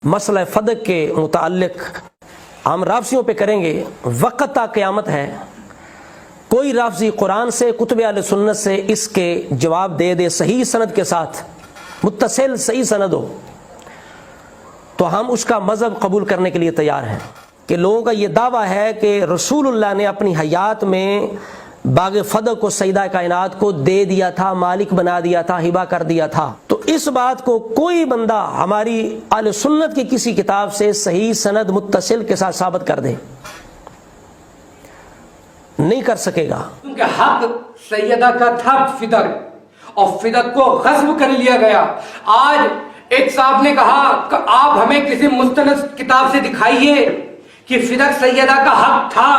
مسئلہ فدق کے متعلق ہم رافضیوں پہ کریں گے. وقت تا قیامت ہے کوئی رافضی قرآن سے کتب اہل سنت سے اس کے جواب دے دے صحیح سند کے ساتھ، متصل صحیح سند ہو، تو ہم اس کا مذہب قبول کرنے کے لیے تیار ہیں. کہ لوگوں کا یہ دعویٰ ہے کہ رسول اللہ نے اپنی حیات میں باغ فدق کو سیدہ کائنات کو دے دیا تھا، مالک بنا دیا تھا، ہبہ کر دیا تھا. تو اس بات کو کوئی بندہ ہماری اہل سنت کی کسی کتاب سے صحیح سند متصل کے ساتھ ثابت کر دے، نہیں کر سکے گا. کیونکہ حق سیدہ کا تھا فدق، اور فدق کو غصب کر لیا گیا. آج ایک صاحب نے کہا کہ آپ ہمیں کسی مستند کتاب سے دکھائیے کہ فدق سیدہ کا حق تھا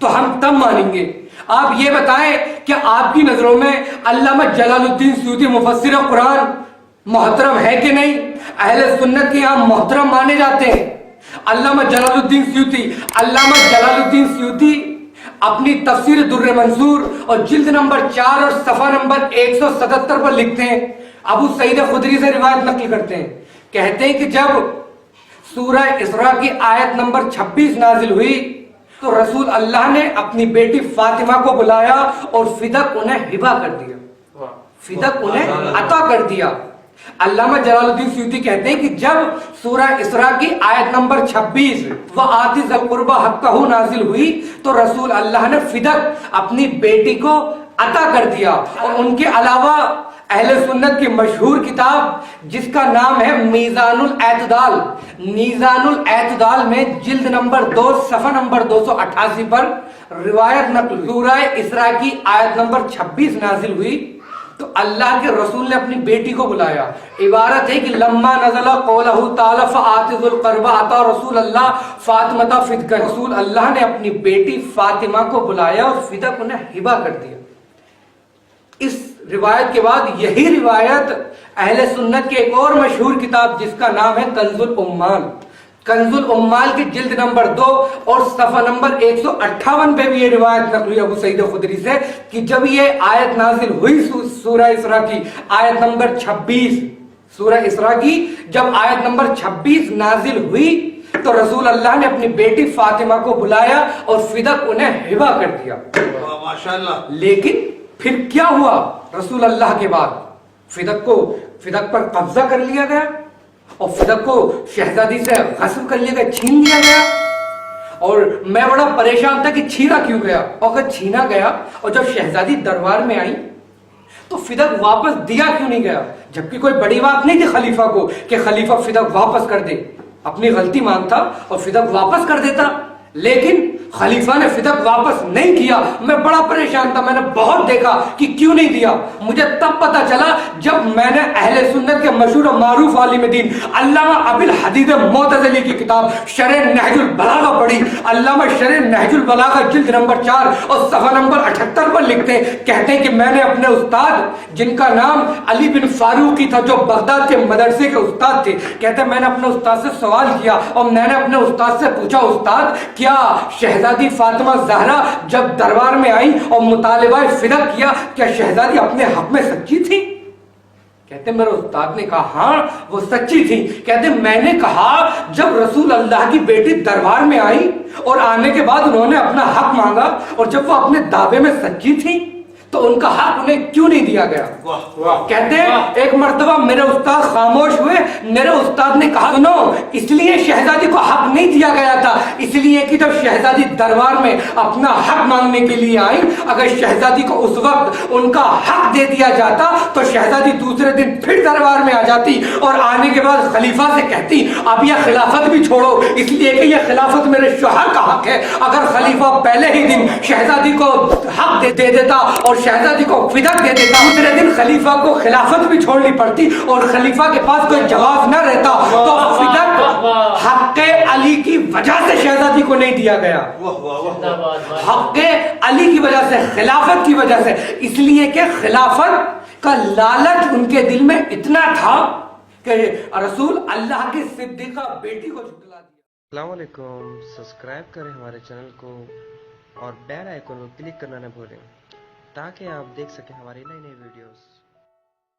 تو ہم تب مانیں گے. آپ یہ بتائیں کہ آپ کی نظروں میں علامہ جلال الدین سیوطی مفسر قرآن محترم ہے کہ نہیں؟ اہل سنت کے یہاں محترم مانے جاتے ہیں. علامہ جلال الدین سیوطی اپنی تفسیر در منصور اور جلد نمبر 4 اور صفحہ نمبر 177 پر لکھتے ہیں، ابو سعید خدری سے روایت نقل کرتے ہیں، کہتے ہیں کہ جب سورہ اسراء کی آیت نمبر 26 نازل ہوئی تو رسول اللہ نے اپنی بیٹی فاطمہ کو بلایا اور فدق انہیں ہبہ کر دیا، فدق انہیں عطا کر دیا. علامہ جلال الدین سیوطی کہتے ہیں کہ جب سورہ اسراء کی آیت نمبر 26 وآتِ ذی القربى حقہ نازل ہوئی تو رسول اللہ نے فدق اپنی بیٹی کو عطا کر دیا. اور ان کے علاوہ اہل سنت کی مشہور کتاب جس کا نام ہے میزان الاعتدال میں جلد نمبر 2 صفحہ نمبر 288 پر روایت نقل، سورہ اسراء کی آیت نمبر 26 نازل ہوئی تو اللہ کے رسول نے اپنی بیٹی کو بلایا. عبارت ہے کہ لما نزل قولہ تعالی فآتِ ذی القربى عطا رسول اللہ فاطمہ فدقا، رسول اللہ نے اپنی بیٹی فاطمہ کو بلایا اور فدق انہیں ہبہ کر دیا. اس روایت کے بعد یہی روایت اہل سنت کے ایک اور مشہور کتاب جس کا نام ہے کنز الامال کی جلد نمبر 2 اور صفحہ نمبر 158 پہ بھی یہ روایت نقل ہوئی ابو سعید خدری سے کہ جب یہ آیت نازل ہوئی سورہ اسراء کی آیت نمبر 26، سورہ اسراء کی جب آیت نمبر 26 نازل ہوئی تو رسول اللہ نے اپنی بیٹی فاطمہ کو بلایا اور فدق انہیں ہبہ کر دیا. لیکن پھر کیا ہوا؟ رسول اللہ کے بعد فدق پر قبضہ کر لیا گیا اور فدق کو شہزادی سے غصب کر لیا گیا، چھین لیا گیا. اور میں بڑا پریشان تھا کہ چھینا کیوں گیا، اور اگر چھینا گیا اور جب شہزادی دربار میں آئی تو فدق واپس دیا کیوں نہیں گیا؟ جبکہ کوئی بڑی بات نہیں تھی خلیفہ کو کہ خلیفہ فدق واپس کر دے، اپنی غلطی مانتا اور فدق واپس کر دیتا. لیکن خلیفہ نے فدق واپس نہیں کیا. میں بڑا پریشان تھا، میں نے بہت دیکھا کہ کیوں نہیں دیا. مجھے تب پتا چلا جب میں نے اہل سنت کے مشہور و معروف عالم دین علامہ ابی الحدید معتزلی کی کتاب شرح نہج البلاغہ پڑھی. علامہ شرح نہج البلاغہ جلد نمبر 4 اور صفحہ نمبر 78 پر لکھتے ہیں، کہتے ہیں کہ میں نے اپنے استاد جن کا نام علی بن فاروقی تھا جو بغداد کے مدرسے کے استاد تھے، کہتے ہیں میں نے اپنے استاد سے سوال کیا اور میں نے اپنے استاد سے پوچھا، استاد کیا شہزادی فاطمہ زہرا جب دربار میں آئی اور مطالبہ فدق کیا، کیا شہزادی اپنے حق میں سچی تھی؟ کہتے میرے استاد نے کہا ہاں وہ سچی تھی. کہتے میں نے کہا جب رسول اللہ کی بیٹی دربار میں آئی اور آنے کے بعد انہوں نے اپنا حق مانگا اور جب وہ اپنے دعوے میں سچی تھی تو ان کا حق انہیں کیوں نہیں دیا گیا؟ کہتے ہیں ایک مرتبہ میرے استاد خاموش ہوئے. میرے استاد نے کہا سنو، اس لیے شہزادی کو حق نہیں دیا گیا تھا اس لیے کہ جب شہزادی دربار میں اپنا حق مانگنے کے لیے آئی، اگر شہزادی کو اس وقت ان کا حق دے دیا جاتا تو شہزادی دوسرے دن پھر دربار میں آ جاتی اور آنے کے بعد خلیفہ سے کہتی اب یہ خلافت بھی چھوڑو اس لیے کہ یہ خلافت میرے شوہر کا حق ہے. اگر خلیفہ پہلے ہی دن شہزادی کو حق دے دیتا اور شہزادی کو فدق دے دیتا، دوسرے دن خلیفہ کو خلافت بھی چھوڑنی پڑتی اور خلیفہ کے پاس کوئی جواب نہ رہتا تو فدق حق علی کی وجہ سے شہزادی کو نہیں دیا گیا، حق علی کی وجہ سے، خلافت کی وجہ سے، اس لیے کہ خلافت کا لالچ ان کے دل میں اتنا تھا کہ رسول اللہ کی صدیقہ بیٹی کو جھٹلا دیا. السلام علیکم، سبسکرائب کریں ہمارے چینل کو اور بیل آئیکن کو کلک کرنا نہ بھولیں تاکہ آپ دیکھ سکیں ہماری نئی ویڈیوز.